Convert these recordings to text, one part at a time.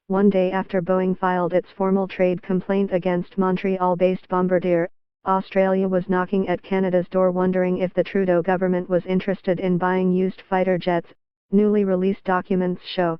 One day after Boeing filed its formal trade complaint against Montreal-based Bombardier, Australia was knocking at Canada's door wondering if the Trudeau government was interested in buying used fighter jets, newly released documents show.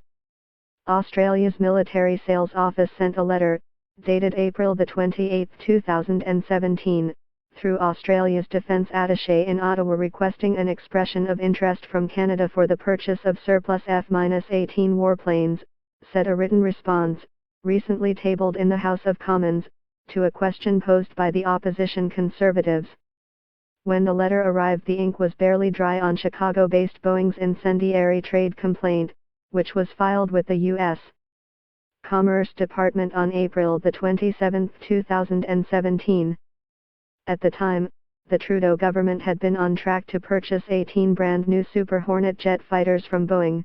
Australia's Military Sales Office sent a letter, dated April 28, 2017, through Australia's defence attaché in Ottawa requesting an expression of interest from Canada for the purchase of surplus F-18 warplanes, said a written response, recently tabled in the House of Commons, to a question posed by the opposition Conservatives. When the letter arrived, the ink was barely dry on Chicago-based Boeing's incendiary trade complaint, which was filed with the U.S. Commerce Department on April 27, 2017. At the time, the Trudeau government had been on track to purchase 18 brand new Super Hornet jet fighters from Boeing.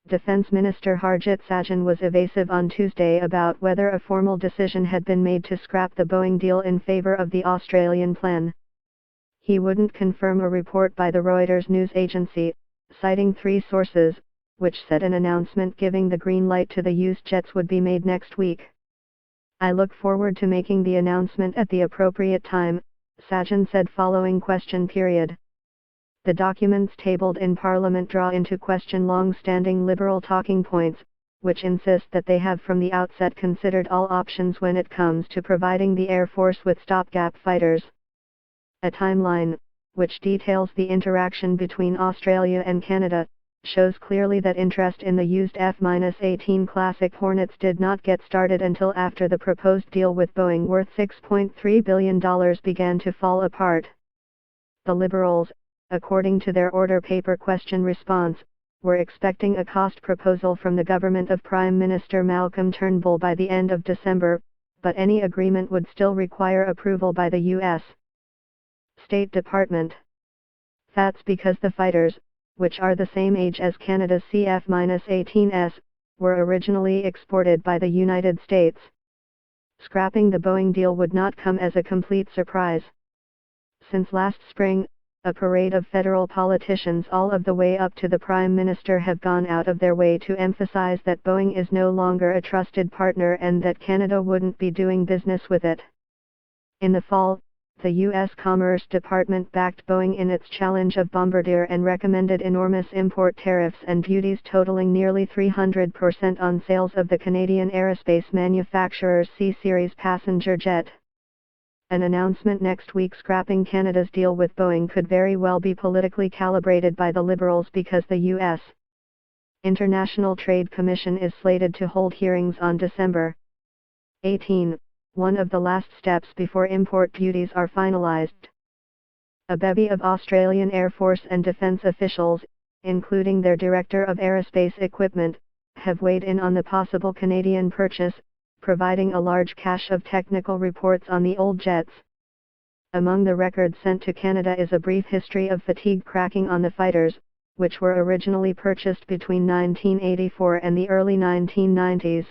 Defense Minister Harjit Sajjan was evasive on Tuesday about whether a formal decision had been made to scrap the Boeing deal in favor of the Australian plan. He wouldn't confirm a report by the Reuters news agency, citing three sources, which said an announcement giving the green light to the used jets would be made next week. "I look forward to making the announcement at the appropriate time," Sajjan said following question period. The documents tabled in Parliament draw into question long-standing Liberal talking points, which insist that they have from the outset considered all options when it comes to providing the Air Force with stopgap fighters. A timeline, which details the interaction between Australia and Canada, shows clearly that interest in the used F-18 Classic Hornets did not get started until after the proposed deal with Boeing worth $6.3 billion began to fall apart. The Liberals, according to their order paper question response, were expecting a cost proposal from the government of Prime Minister Malcolm Turnbull by the end of December, but any agreement would still require approval by the U.S. State Department. That's because the fighters, which are the same age as Canada's CF-18s, were originally exported by the United States. Scrapping the Boeing deal would not come as a complete surprise. Since last spring, a parade of federal politicians all of the way up to the Prime Minister have gone out of their way to emphasize that Boeing is no longer a trusted partner and that Canada wouldn't be doing business with it. In the fall, the U.S. Commerce Department backed Boeing in its challenge of Bombardier and recommended enormous import tariffs and duties totaling nearly 300% on sales of the Canadian aerospace manufacturer's C-Series passenger jet. An announcement next week scrapping Canada's deal with Boeing could very well be politically calibrated by the Liberals because the U.S. International Trade Commission is slated to hold hearings on December 18, one of the last steps before import duties are finalized. A bevy of Australian Air Force and defence officials, including their Director of Aerospace Equipment, have weighed in on the possible Canadian purchase, providing a large cache of technical reports on the old jets. Among the records sent to Canada is a brief history of fatigue cracking on the fighters, which were originally purchased between 1984 and the early 1990s.